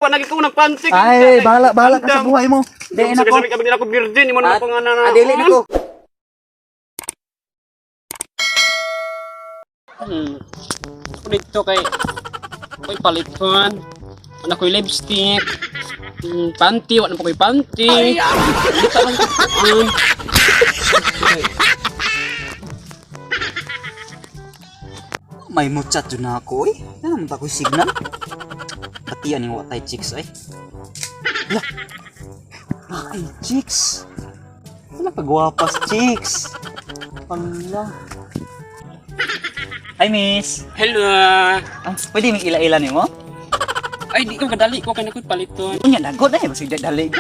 Lagi ko nagpantik. Ay, bahala ka sa buhay mo. Dili na ko. Sabi nila ako virgin, imo na pangana. Dili na ko. Ako dito kay paliton. Ano ko lipstick. Panty, wala po ko'y panty. Dito lang ko. May muchat dyan na ako eh. Naman ba ko'y signal? Pati yan yung watay chicks ay. Wala. Ay, chicks. Wala kagwapas chicks. Wala. Hi, miss. Hello. Ah, pwede may ila-ila niyo mo? Ay, di ko kadali ko kay nakoy paliton. Unya, nagod na eh. Basta dali.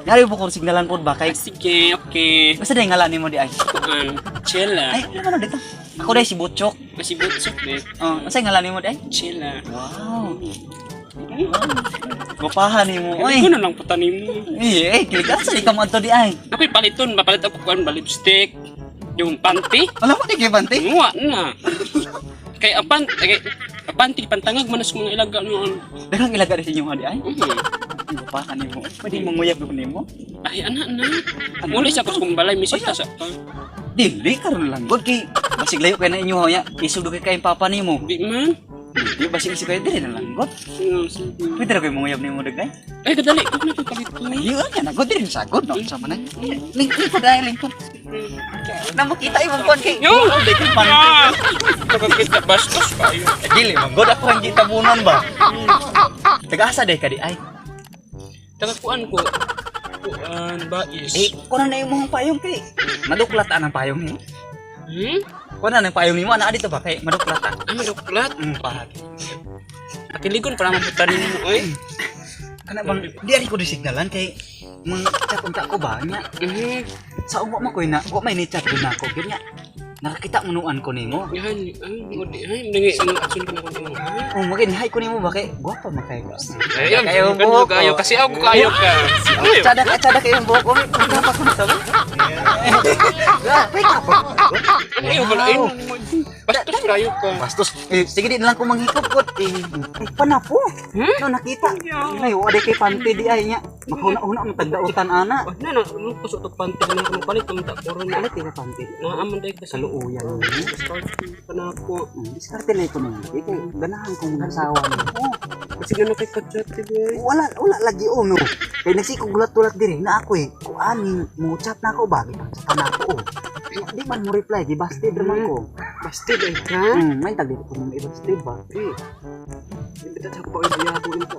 Nari po kung signalan po ba kay... Sige, okay. Basta dahil ngalan mo di ay. Chill lah. Ay, ano dito? Ako dahil si Butchok. Masih butsok eh. Basta ngalan mo di ay. Chill lah. Wow. Gupahan ni mo. Ay, ko na lang putanin mo. Kiligan sa ikaw mo ito di ay. Ako'y paliton, mapalit ako kuan ba lipstick. Yung panty. Wala mo di kay Bante. Muwa na. Kay panty pantangag manas mga ilaga noon. Dagang ilaga rin sa inyo di ay. Gupahan ni mo. Pwede mong nguyab doon ni mo. Ay, anak na. Muli siya ko kung balay, misita sa pa. Dili, karoon lang. God kay, basig layo kayo na inyo hoya. Isudo kay kayong papa ni mo. Di man. Di, basig isi kayo dili na lang. God. Pwede na kayo mong nguyab ni mo dagay. Ay, kadali. Kung na ito paliton. Ayun yan. God din sa God. No? Sama na. Lingkod dahil lingkod. Namakita yung mga kay. Yo! Dili, paano? Nakakita bastos kayo. Dili, God ako ang gitabunan ba? Taga-asa day ka di ay. Tagakuan ko. Kuan ba is. Kunan na yung mga payong kay. Maduklatan ang payong mo. Kunan na yung payong mo. Ano dito ba kay maduklatan? Ay, maduklat. Pahag. Akiligon para maputanin mo, oy. Kana bang di ari ko disignalan kay mga chat unta ko ba nya. Sa umo mo koy na, wa may ni chat din ako ganya. Nakakita mo nuan ko nimo. Yan, ay, nangi action ko na ko. Oh, magin hi ko nimo ba kay gwapa makay ka. Ayun, kayo kasi ako kayo ka. Cada kayo buhok ko. Dapat ko na sabi. Wake up. Ano balain? Bastos kayo ka. Bastos. Sige di lang ko manghikop ko. Panapo. No nakita. Ay, wa kay panty di ay nya. Makuna-una mo tagdautan ana. Na kusot og panty na ko palit mo ta puro na Alit yung panty. naamon dai ka sa Luuyan. start pa na ako. Diskarte na ito nung kay ganahan kong nasawa mo. Kasi gano kay kachat boy. Wala lagi no. Kay nagsikog gulat-gulat diri na ako eh. Kuaning mo chat na ako ba kita sa ako. Di man mo reply di busted naman ko. Busted ay ka. May tagdi ko mo i-busted ba? Hindi ta sa pa ay yabo ito.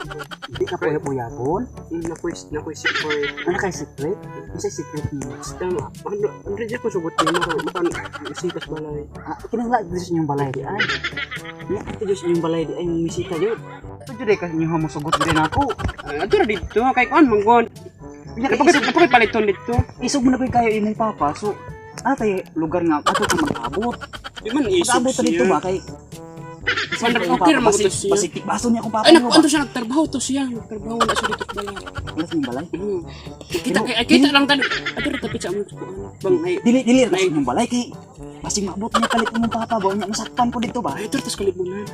Di ka puya-puyapon. Na ko secret. Ano kay secret? Isa secret mo. Tama. Ang reject ko sugot ni mo makan isikas balay. Kinangla dito sa inyong balay di ay. Nya dito sa inyong balay di ay misita jud. Ito jud ay kasi inyo mo sugot din ako. Ato ra dito kay kon manggon. Napakay paliton dito. Isog mo na kayo imong papa so kay lugar nga ato ka mag-abot. Di man isog Mag-abot dito ba kay Okay ra mo to siya. Basitik baso niya akong papa Ay mo ba? nakuan to siya nagtrabaho to siya. Nagtrabaho na siya dito balay. Wala sa inyong balay? Kita lang tadi. Ato ra tapit sa among bang ay Dili ra sa inyong balay kay basig maabot niya palit imong papa ba nya masakpan ko dito ba? ay ito tas kalibunan.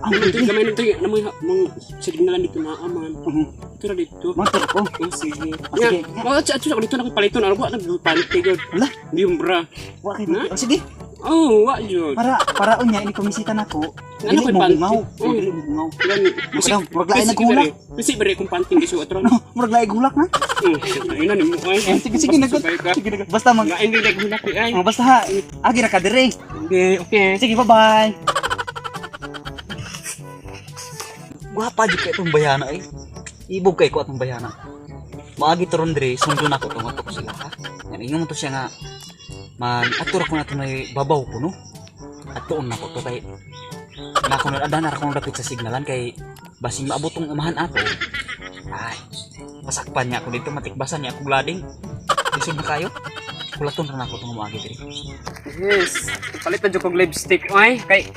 Ang Ito dili gamay nito na mga signalan dito na aman. Ito ra dito. motor ko. Sige. Sige. Mga at ako dito nakapaliton ano ba nagpanty god. Wala, Di bra. wa kay dito. Sige. Oh, wa jud. Para unya ini komisita nako. Ano Dili kay mo panty? bungaw. Dili mo bungaw. Gani. Murag lain na gulak. Bisi bere kung panty gisu atron. No, murag lain gulak na. Ina ni mo ay. Sige nagod. Sige nagod. Basta mag Ngain di gulak ay. basta ha. Agi ra ka dire. Okay. Sige, bye-bye. Guwapa di kay itong bayana eh. Ibog kay ko atong bayana. Maagi turon dire, sundo na ko itong atok sila ha. Yan, ingon mo to siya nga, atura ko na ito may babaw ko no. At tuon na ko to kay, adana ra ko dapit sa signalan kay, basing maabot tong umahan ato. Ay, pasakpan niya ako dito, matikbasan niya akong lading. Isod na kayo. Kulaton ra na ako itong maagi dire. Yes. Palitan jud kog lipstick ay kay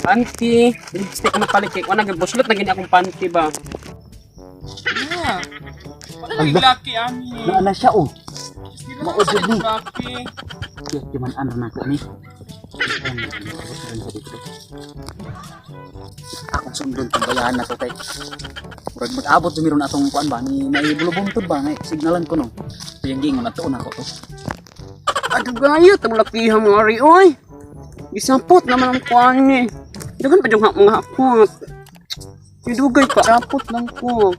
panty, lipstick na palit kay ana gibuslut na gini akong panty ba. Wala Ala. laki ani. Naana siya oh. Maudod ni. Laki. Di man ano na ko ni. Akong sundon tong bayahan na to kay murag mag-abot sumiron atong kuan ba ni naibulubungtod ba nga signalan ko no. Yung gingon na tuon ako to. Aduh gaya, tablakihan mga ari, oy. Gisampot naman ang kuhan ni. Dagan pa yung mga hakot. Idugay pa, sapot lang ko.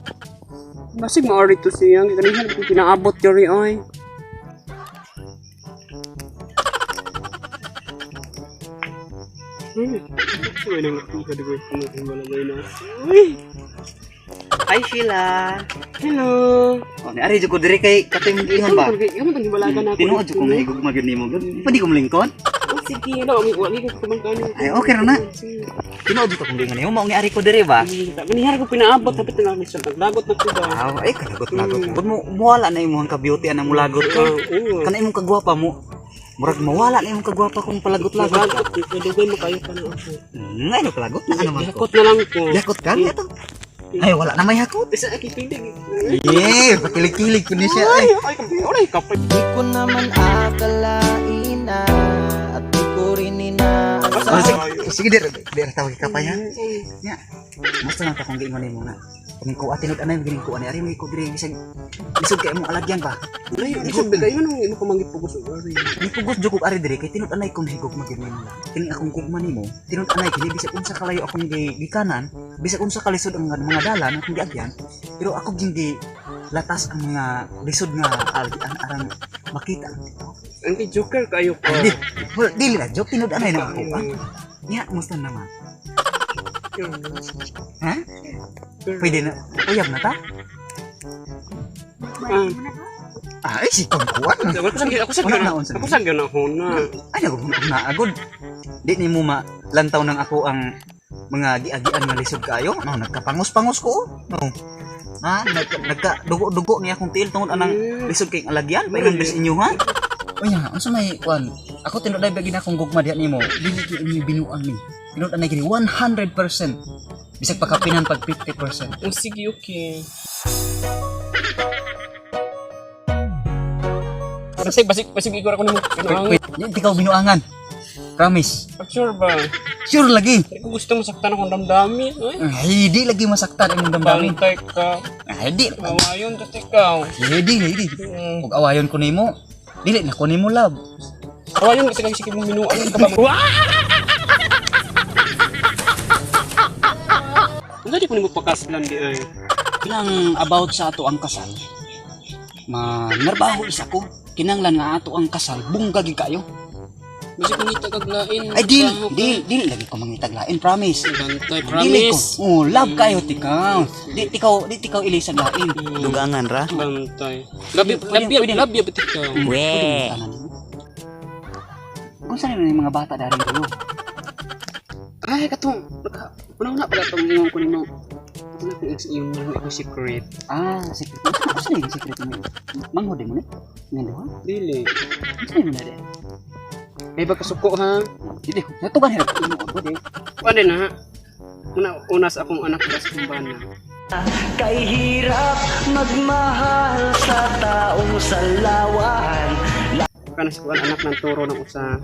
Basig mga ari to siya. Ganihan kung pinaabot yari, oy. Uy, nang lakihan, di ba yung malagay na. Uy! Hi Sheila. Hello! Oh, ni ari jud ko diri kay katay mong ihon ba? Yung mga balagan ako. Tinuod jud ko mahigog magyud nimo. Pwede ko malingkon? Sige, ano, wali ko kumangkano. Ay okay ra na. Tinuod jud ko kung lingon nimo mao ni ari ko diri ba? Ganihar ko pinaabot, tapos na lang siya. Naglagot na ko ba? Ay kalagot-lagot. Bud mo muwala na imong ka beauty ana mo lagot ka. Kana imong kagwapa mo. Murag mawala na imong kagwapa kung palagot-lagot ka. Dugay mo kayo pa na ako. Ngay no palagot na ano man ko. Yakot na lang ko. Yakot ka ito. Ay wala na may hakot. Isa akipilig. Eh, pakilig-kilig ko ni siya ay. Ay, kapay. Di ko naman akalain na at di ko rin inaasahan. Sige dir tawag ka pa ya. Ya. Basta lang ta kung giingon nimo na. Kung ko atinod anay gining ko ani ari may ko diri bisag bisag kay mo alagyan ba. Ay, isog bigay mo nung imo kumangit pugos ari. Ni pugos jud ko ari diri kay tinod anay kung higog magid nimo. Kini akong gugma nimo, tinod anay kini bisag unsa kalayo akong gikanan, bisag unsa kalisod ang mga dalan akong giagyan, pero ako gindi latas ang mga lisod nga arang makita. Ang joker kayo pa. Dili na joke tinod anay na ako. Nya musta naman. Ha? Pwede na. Uyab na ta? Ay, si Kongkuan. Ako sa gyan ako na. Ay, na agod. Di ni mo lantaw ng ako ang mga giagian nga lisod kayo. No, nagkapangos-pangos ko. No. Ha? Nagka-dugo-dugo niya akong tiil tungod anang lisod kay alagyan. Paingon bis inyo ha? O ya, unsa may kwan? Ako tinuday bagi na akong gugma diha nimo. Dili gyud inyo binuang ni. Tinod anay gini 100%. Bisag pakapinan pag 50%. Sige, okay. Basig igor ako nimo. Wait, di ka binuangan. Promise. Sure ba? Sure lagi. Kung gusto mo saktan akong damdamin, Ay, di lagi masaktan imong damdamin. bantay ka. Ay, di. Awayon ka ikaw. Di. Ug awayon ko nimo. Dili na ko nimo love. Awayon kasi lagi sige mong minuan ka ba? Ano di ko nimo pakaslan di ay? Ilang about sa ato ang kasal. Manarbaho isa ko. Kinanglan nga ato ang kasal. Bunggagi kayo. Basi kumita kag lain. Ay, dili lagi ko mangitaglain, promise. Bantay, Dili ko. promise. Oh, love kayo tikaw. Di tikaw ilisag lain. Dugangan ra. Bantay. Labi betik ka. We. Kung saan yung mga bata dari dulu? Ay, katong. Una-una pala itong ingon ko nimo. Ano yung secret? Secret. Ano yung secret mo? Manghod mo ni? Ngayon ha? Dili. Ano yung mga May bagkasuko ha. Dili. Ito ba hirap? Ano na ha? Unas akong anak sa kumbana. Kay hirap magmahal sa taong salawan. Kana sa kuan anak ng turo ng usa.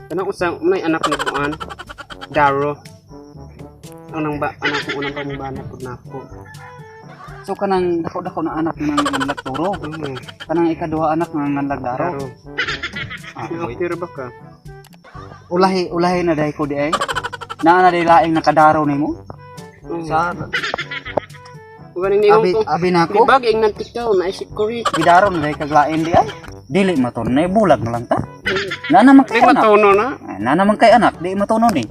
Kana usa may anak ni kuan. Daro. Ang anak ko unang pamubana pud nako. So kanang dako-dako na anak ng nagturo. Kanang ikaduha anak ng nagdaro. Okay ra ba ka? Ulahi na dai ko di ay. Naa na dai laing nakadaro nimo. Sa Uganing ningon ko. abi na Di ko. bagay ng tikaw na secret. Gidaro na dai kaglain di ay. Dili maton na bulag na lang ta. Na naman Di kay anak. matuno na. Na naman kay anak, di matunon ni.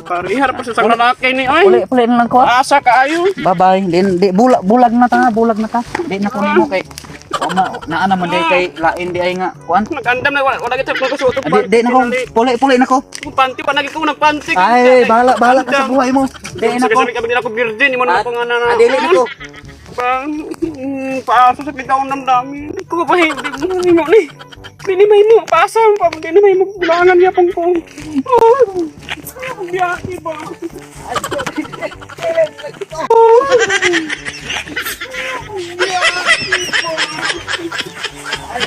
Parihar pa sa lalaki ni ay. Puli na lang ko. Asa kaayo. Bye-bye. Di bulag na ta, bulag na ta. Di na ko nimo kay naa naman dai kay lain di ay nga kuan. Nagandam na wala kita ko suot Di na ko. Puli na ko. Panty pa nagi ko nagpanty. Ay, bahala ka sa buhay mo. Di na ko. Sabi ako virgin mo na ako nga na. Dili na ko. Paaso sa kita ng dami. Ko pa hindi mo ni. Pili may mo paasa pa hindi na may mo bulangan niya pang ko. Biyahe ba?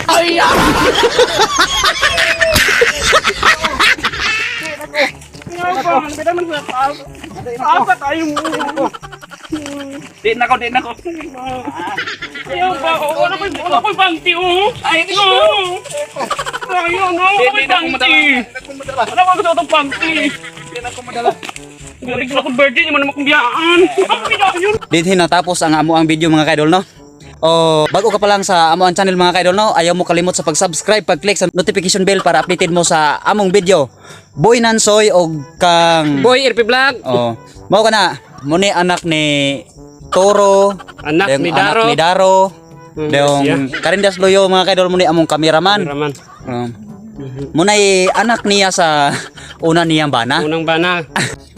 Ay! Asa tayo mo. Di na ko. Ayaw ba? Wala ko bangti oh. Ay, no. Ayaw no. Wala ko bangti. Wala ko gusto itong bangti. Di na ko madala. Galing ko akong birthday, naman naman kong biyaan. Ang biyaan. Dinhin na tapos ang amo ang video mga kaidol no. O bago ka pa lang sa amo ang channel mga kaidol no, ayaw mo kalimot sa pag-subscribe, pag-click sa notification bell para updated mo sa among video. Boy Nansoy og kang Boy, RP Vlog. Oh, mao ka na. Muni anak ni Toro, Anak dayong ni Daro. Anak ni Daro. Dayong siya. Karindas Loyo mga kaidol muni among kameraman. Raman. Munay anak niya sa una niyang bana. Unang bana.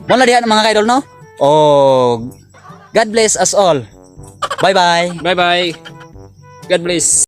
Mula diyan mga kaidol no. Oh, God bless us all. Bye bye. Bye-bye. God bless.